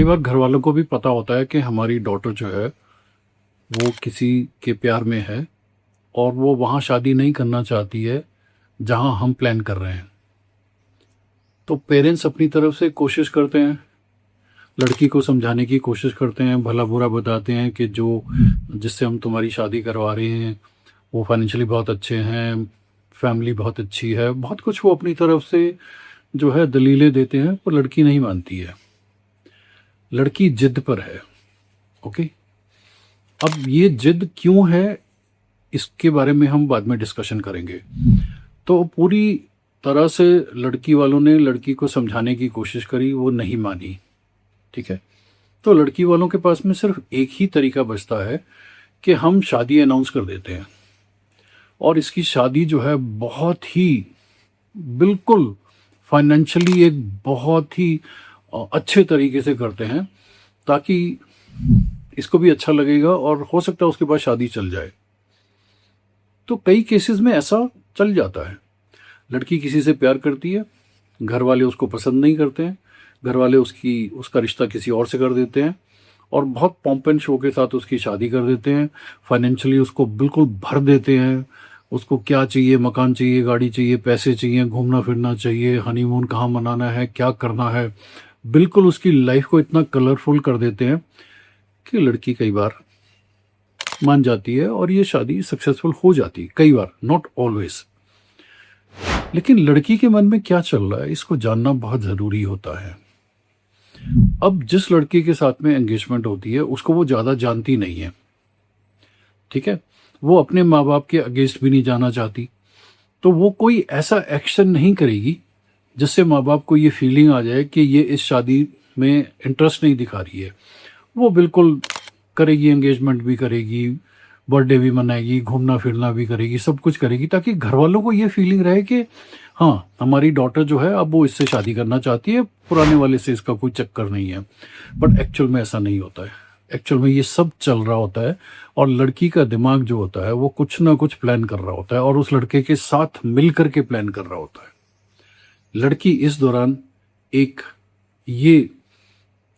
कई बार घर वालों को भी पता होता है कि हमारी डॉटर जो है वो किसी के प्यार में है और वो वहाँ शादी नहीं करना चाहती है जहाँ हम प्लान कर रहे हैं। तो पेरेंट्स अपनी तरफ से कोशिश करते हैं, लड़की को समझाने की कोशिश करते हैं, भला बुरा बताते हैं कि जो जिससे हम तुम्हारी शादी करवा रहे हैं वो फाइनेंशियली बहुत अच्छे हैं, फैमिली बहुत अच्छी है, बहुत कुछ वो अपनी तरफ से जो है दलीलें देते हैं, पर लड़की नहीं मानती है। लड़की जिद पर है। ओके, अब ये जिद क्यों है इसके बारे में हम बाद में डिस्कशन करेंगे। तो पूरी तरह से लड़की वालों ने लड़की को समझाने की कोशिश करी, वो नहीं मानी। ठीक है, तो लड़की वालों के पास में सिर्फ एक ही तरीका बचता है कि हम शादी अनाउंस कर देते हैं, और इसकी शादी जो है बहुत ही बिल्कुल फाइनेंशियली एक बहुत ही अच्छे तरीके से करते हैं, ताकि इसको भी अच्छा लगेगा और हो सकता है उसके बाद शादी चल जाए। तो कई केसेस में ऐसा चल जाता है। लड़की किसी से प्यार करती है, घर वाले उसको पसंद नहीं करते हैं, घर वाले उसका रिश्ता किसी और से कर देते हैं और बहुत पॉम्प एंड शो के साथ उसकी शादी कर देते हैं। फाइनेंशियली उसको बिल्कुल भर देते हैं। उसको क्या चाहिए, मकान चाहिए, गाड़ी चाहिए, पैसे चाहिए, घूमना फिरना चाहिए, हनीमून कहाँ मनाना है, क्या करना है, बिल्कुल उसकी लाइफ को इतना कलरफुल कर देते हैं कि लड़की कई बार मान जाती है और ये शादी सक्सेसफुल हो जाती है कई बार, नॉट ऑलवेज। लेकिन लड़की के मन में क्या चल रहा है इसको जानना बहुत ज़रूरी होता है। अब जिस लड़के के साथ में एंगेजमेंट होती है उसको वो ज़्यादा जानती नहीं है, ठीक है, वो अपने माँ बाप के अगेंस्ट भी नहीं जाना चाहती, तो वो कोई ऐसा एक्शन नहीं करेगी जिससे माँ बाप को ये फीलिंग आ जाए कि ये इस शादी में इंटरेस्ट नहीं दिखा रही है। वो बिल्कुल करेगी, एंगेजमेंट भी करेगी, बर्थडे भी मनाएगी, घूमना फिरना भी करेगी, सब कुछ करेगी, ताकि घर वालों को ये फीलिंग रहे कि हाँ हमारी डॉटर जो है अब वो इससे शादी करना चाहती है, पुराने वाले से इसका कोई चक्कर नहीं है। बट एक्चुअल में ऐसा नहीं होता है। एक्चुअल में ये सब चल रहा होता है और लड़की का दिमाग जो होता है वो कुछ ना कुछ प्लान कर रहा होता है और उस लड़के के साथ मिल करके प्लान कर रहा होता है। लड़की इस दौरान एक ये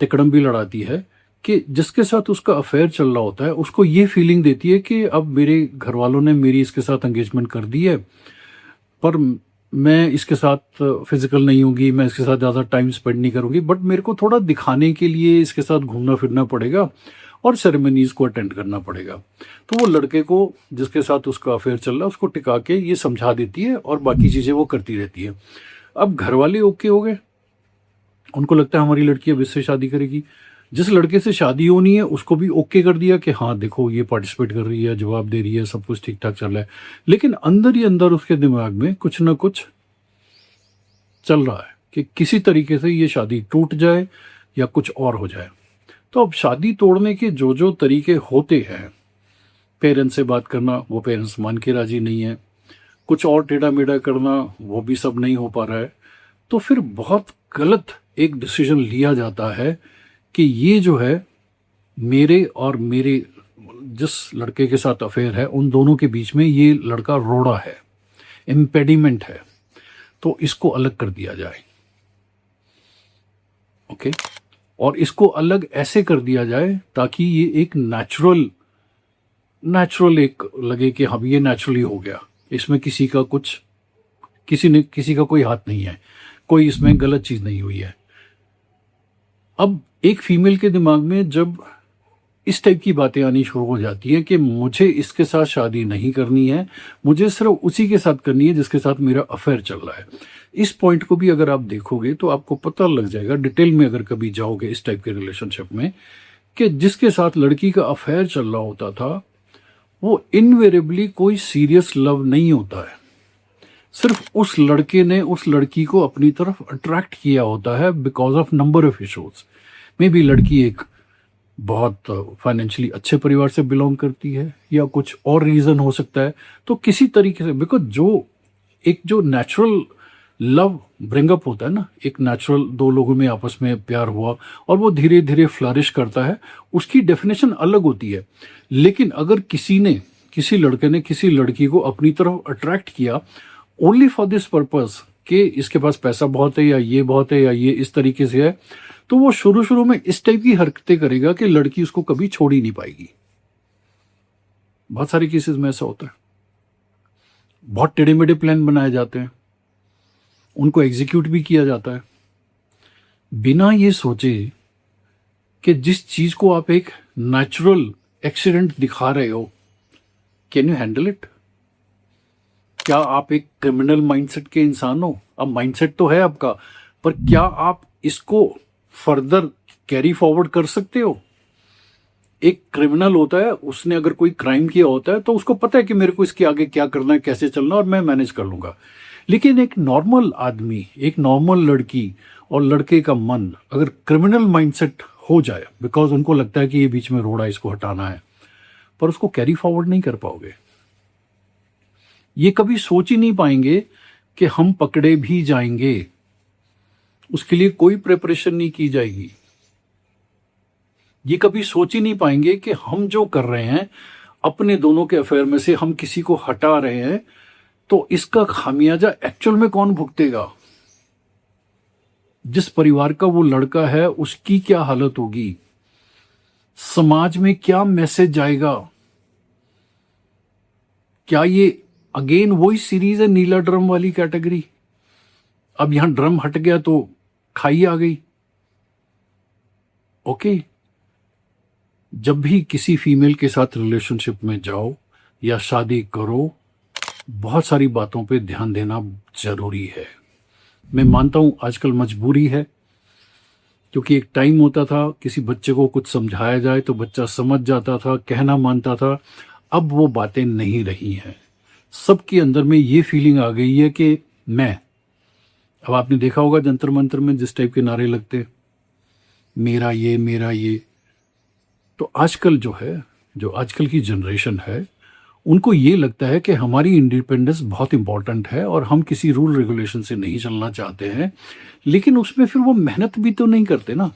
तिकड़म भी लड़ाती है कि जिसके साथ उसका अफेयर चल रहा होता है उसको ये फीलिंग देती है कि अब मेरे घर वालों ने मेरी इसके साथ एंगेजमेंट कर दी है, पर मैं इसके साथ फिजिकल नहीं होंगी, मैं इसके साथ ज़्यादा टाइम स्पेंड नहीं करूँगी, बट मेरे को थोड़ा दिखाने के लिए इसके साथ घूमना फिरना पड़ेगा और सेरेमनीज़ को अटेंड करना पड़ेगा। तो वो लड़के को जिसके साथ उसका अफेयर चल रहा है उसको टिका के ये समझा देती है और बाकी चीज़ें वो करती रहती है। अब घर वाले ओके हो गए, उनको लगता है हमारी लड़की अब इससे शादी करेगी। जिस लड़के से शादी होनी है उसको भी ओके कर दिया कि हाँ देखो ये पार्टिसिपेट कर रही है, जवाब दे रही है, सब कुछ ठीक ठाक चल रहा है। लेकिन अंदर ही अंदर उसके दिमाग में कुछ ना कुछ चल रहा है कि किसी तरीके से ये शादी टूट जाए या कुछ और हो जाए। तो अब शादी तोड़ने के जो जो तरीके होते हैं, पेरेंट्स से बात करना, वो पेरेंट्स मान के राजी नहीं है, कुछ और टेढ़ा मेढ़ा करना, वो भी सब नहीं हो पा रहा है। तो फिर बहुत गलत एक डिसीजन लिया जाता है कि ये जो है मेरे और मेरे जिस लड़के के साथ अफेयर है उन दोनों के बीच में ये लड़का रोड़ा है, इम्पेडिमेंट है, तो इसको अलग कर दिया जाए। ओके, और इसको अलग ऐसे कर दिया जाए ताकि ये एक नेचुरल एक लगे कि हाँ ये नेचुरली हो गया, इसमें किसी का कोई हाथ नहीं है, कोई इसमें गलत चीज़ नहीं हुई है। अब एक फीमेल के दिमाग में जब इस टाइप की बातें आनी शुरू हो जाती हैं कि मुझे इसके साथ शादी नहीं करनी है, मुझे सिर्फ उसी के साथ करनी है जिसके साथ मेरा अफेयर चल रहा है। इस पॉइंट को भी अगर आप देखोगे तो आपको पता लग जाएगा, डिटेल में अगर कभी जाओगे इस टाइप के रिलेशनशिप में, कि जिसके साथ लड़की का अफेयर चल रहा होता था वो इनवेरेबली कोई सीरियस लव नहीं होता है। सिर्फ उस लड़के ने उस लड़की को अपनी तरफ अट्रैक्ट किया होता है because of number of issues. May be लड़की एक बहुत फाइनेंशियली अच्छे परिवार से बिलोंग करती है या कुछ और रीज़न हो सकता है। तो किसी तरीके से बिकॉज जो नेचुरल लव ब्रिंगअप होता है ना, एक नेचुरल दो लोगों में आपस में प्यार हुआ और वो धीरे धीरे फ्लरिश करता है, उसकी डेफिनेशन अलग होती है। लेकिन अगर किसी लड़के ने किसी लड़की को अपनी तरफ अट्रैक्ट किया ओनली फॉर दिस पर्पस कि इसके पास पैसा बहुत है या ये बहुत है या ये इस तरीके से है, तो वो शुरू शुरू में इस टाइप की हरकतें करेगा कि लड़की उसको कभी छोड़ ही नहीं पाएगी। बहुत सारे केसेस में ऐसा होता है। बहुत टेढ़े मेढ़े प्लान बनाए जाते हैं, उनको एग्जीक्यूट भी किया जाता है बिना ये सोचे कि जिस चीज को आप एक नेचुरल एक्सीडेंट दिखा रहे हो, कैन यू हैंडल इट? क्या आप एक क्रिमिनल माइंडसेट के इंसान हो? अब माइंडसेट तो है आपका, पर क्या आप इसको फर्दर कैरी फॉरवर्ड कर सकते हो? एक क्रिमिनल होता है, उसने अगर कोई क्राइम किया होता है तो उसको पता है कि मेरे को इसके आगे क्या करना है, कैसे चलना है, और मैं मैनेज कर लूंगा। लेकिन एक नॉर्मल आदमी, एक नॉर्मल लड़की और लड़के का मन अगर क्रिमिनल माइंडसेट हो जाए, बिकॉज उनको लगता है कि ये बीच में रोड़ा, इसको हटाना है, पर उसको कैरी फॉरवर्ड नहीं कर पाओगे। ये कभी सोच ही नहीं पाएंगे कि हम पकड़े भी जाएंगे, उसके लिए कोई प्रिपरेशन नहीं की जाएगी। ये कभी सोच ही नहीं पाएंगे कि हम जो कर रहे हैं अपने दोनों के अफेयर में से, हम किसी को हटा रहे हैं, तो इसका खामियाजा एक्चुअल में कौन भुगतेगा? जिस परिवार का वो लड़का है उसकी क्या हालत होगी? समाज में क्या मैसेज जाएगा? क्या ये अगेन वही सीरीज है, नीला ड्रम वाली कैटेगरी? अब यहां ड्रम हट गया तो खाई आ गई। ओके, जब भी किसी फीमेल के साथ रिलेशनशिप में जाओ या शादी करो, बहुत सारी बातों पे ध्यान देना जरूरी है। मैं मानता हूं आजकल मजबूरी है, क्योंकि एक टाइम होता था किसी बच्चे को कुछ समझाया जाए तो बच्चा समझ जाता था, कहना मानता था। अब वो बातें नहीं रही हैं। सबके अंदर में ये फीलिंग आ गई है कि मैं, अब आपने देखा होगा जंतर मंतर में जिस टाइप के नारे लगते, मेरा ये मेरा ये, तो आजकल जो है, जो आजकल की जनरेशन है, उनको ये लगता है कि हमारी इंडिपेंडेंस बहुत इंपॉर्टेंट है और हम किसी रूल रेगुलेशन से नहीं चलना चाहते हैं। लेकिन उसमें फिर वो मेहनत भी तो नहीं करते ना।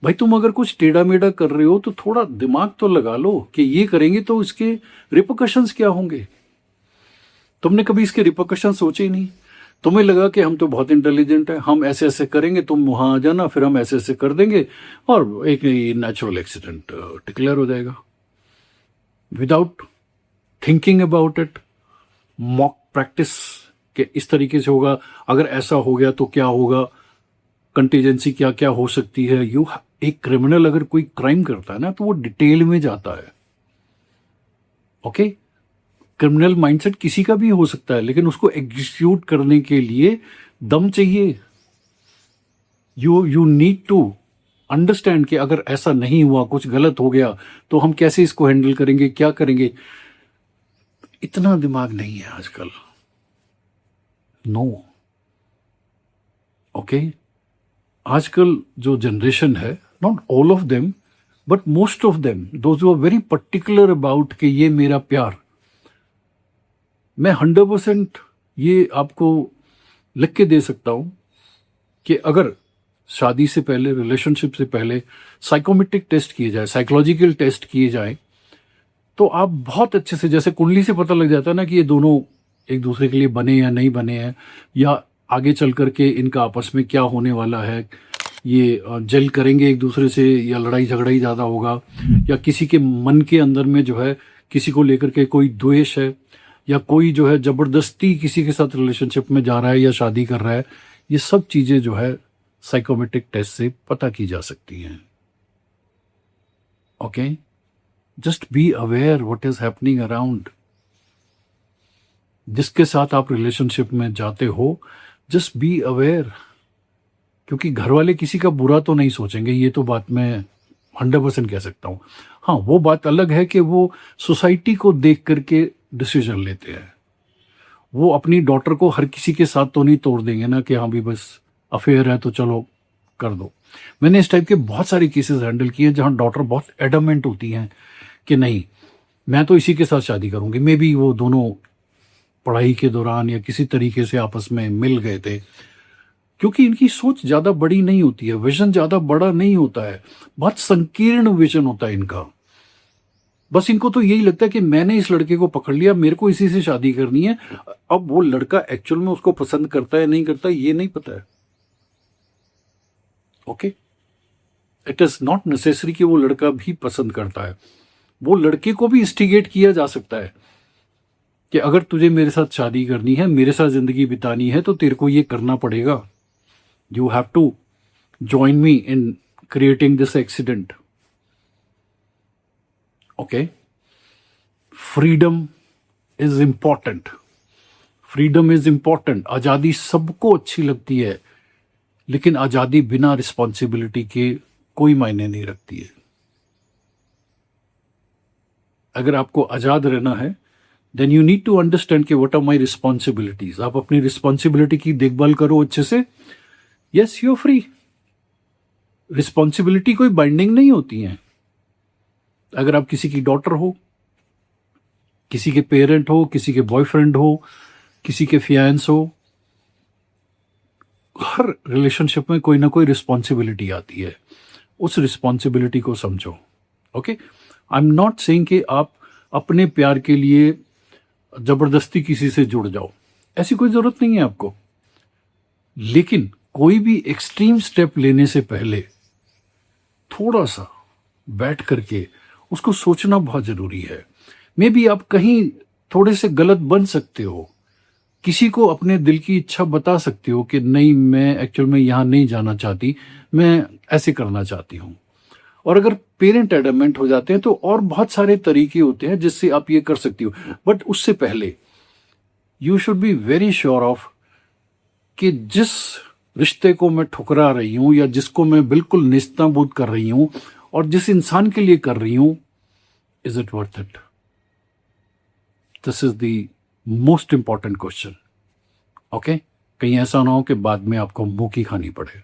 भाई तुम अगर कुछ टेढ़ा मेढ़ा कर रहे हो तो थोड़ा दिमाग तो लगा लो कि ये करेंगे तो इसके रिपरकशंस क्या होंगे। तुमने कभी इसके रिपरकशन सोचे ही नहीं। तुम्हें लगा कि हम तो बहुत इंटेलिजेंट है, हम ऐसे ऐसे करेंगे, तुम वहां आ जाना, फिर हम ऐसे ऐसे कर देंगे और एक नेचुरल एक्सीडेंट डिक्लेयर हो जाएगा without thinking about it. Mock practice के इस तरीके से होगा, अगर ऐसा हो गया तो क्या होगा, कंटीजेंसी क्या क्या हो सकती है। एक क्रिमिनल अगर कोई क्राइम करता है ना तो वो डिटेल में जाता है। ओके, क्रिमिनल माइंडसेट किसी का भी हो सकता है, लेकिन उसको एग्जीक्यूट करने के लिए दम चाहिए। यू नीड टू अंडरस्टैंड कि अगर ऐसा नहीं हुआ, कुछ गलत हो गया, तो हम कैसे इसको हैंडल करेंगे, क्या करेंगे। इतना दिमाग नहीं है आजकल। नो। ओके, आजकल जो जनरेशन है, not all of them but most of them, those who are very particular about कि ये मेरा प्यार, मैं 100% ये आपको लिख के दे सकता हूं कि अगर शादी से पहले, रिलेशनशिप से पहले साइकोमेट्रिक टेस्ट किए जाए, साइकोलॉजिकल टेस्ट किए जाए, तो आप बहुत अच्छे से, जैसे कुंडली से पता लग जाता है ना कि ये दोनों एक दूसरे के लिए बने या नहीं बने हैं, या आगे चल करके इनका आपस में क्या होने वाला है, ये जेल करेंगे एक दूसरे से या लड़ाई झगड़ा ही ज़्यादा होगा, या किसी के मन के अंदर में जो है किसी को लेकर के कोई द्वेष है, या कोई जो है ज़बरदस्ती किसी के साथ रिलेशनशिप में जा रहा है या शादी कर रहा है। ये सब चीज़ें जो है साइकोमेट्रिक टेस्ट से पता की जा सकती हैं। Okay, just be aware what is happening around. जिसके साथ आप रिलेशनशिप में जाते हो, जस्ट बी अवेयर, क्योंकि घर वाले किसी का बुरा तो नहीं सोचेंगे, ये तो बात मैं 100% कह सकता हूँ। हाँ, वो बात अलग है कि वो सोसाइटी को देख करके डिसीजन लेते हैं। वो अपनी डॉटर को हर किसी के साथ तो नहीं तोड़ देंगे ना कि हाँ भी बस अफेयर है तो चलो कर दो। मैंने इस टाइप के बहुत सारे केसेस हैंडल किए जहाँ डॉटर बहुत एडमेंट होती हैं कि नहीं, मैं तो इसी के साथ शादी करूंगी। मे बी वो दोनों पढ़ाई के दौरान या किसी तरीके से आपस में मिल गए थे, क्योंकि इनकी सोच ज़्यादा बड़ी नहीं होती है, विजन ज़्यादा बड़ा नहीं होता है, बहुत संकीर्ण विजन होता है इनका। बस इनको तो यही लगता है कि मैंने इस लड़के को पकड़ लिया, मेरे को इसी से शादी करनी है। अब वो लड़का एक्चुअल में उसको पसंद करता है नहीं करता ये नहीं पता है। Okay, it is not necessary कि वो लड़का भी पसंद करता है। वो लड़के को भी इंस्टिगेट किया जा सकता है कि अगर तुझे मेरे साथ शादी करनी है, मेरे साथ जिंदगी बितानी है, तो तेरे को ये करना पड़ेगा। You have to join me in creating this accident. Okay, freedom is important. Freedom is important. आजादी सबको अच्छी लगती है, लेकिन आजादी बिना रिस्पॉन्सिबिलिटी के कोई मायने नहीं रखती है। अगर आपको आजाद रहना है, then you need to understand कि व्हाट आर माई रिस्पॉन्सिबिलिटीज। आप अपनी रिस्पॉन्सिबिलिटी की देखभाल करो अच्छे से। Yes, you are free. Responsibility कोई बाइंडिंग नहीं होती है। अगर आप किसी की डॉटर हो, किसी के पेरेंट हो, किसी के बॉयफ्रेंड हो, किसी के फियांस हो, हर रिलेशनशिप में कोई ना कोई रिस्पॉन्सिबिलिटी आती है। उस रिस्पॉन्सिबिलिटी को समझो। Okay, I am not saying कि आप अपने प्यार के लिए जबरदस्ती किसी से जुड़ जाओ, ऐसी कोई जरूरत नहीं है आपको। लेकिन कोई भी एक्सट्रीम स्टेप लेने से पहले थोड़ा सा बैठ करके उसको सोचना बहुत जरूरी है। मे बी आप कहीं थोड़े से गलत बन सकते हो, किसी को अपने दिल की इच्छा बता सकते हो कि नहीं, मैं एक्चुअल में यहाँ नहीं जाना चाहती, मैं ऐसे करना चाहती हूँ। और अगर पेरेंट एडमेंट हो जाते हैं तो और बहुत सारे तरीके होते हैं जिससे आप ये कर सकती हो। बट उससे पहले you should be very sure of कि जिस रिश्ते को मैं ठुकरा रही हूं या जिसको मैं बिल्कुल निस्ताबूद कर रही हूं और जिस इंसान के लिए कर रही हूं, is it worth it? This is the most important question. Okay, कहीं ऐसा ना हो कि बाद में आपको मुंह की खानी पड़े।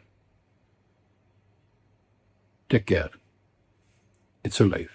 Take care, it's your life.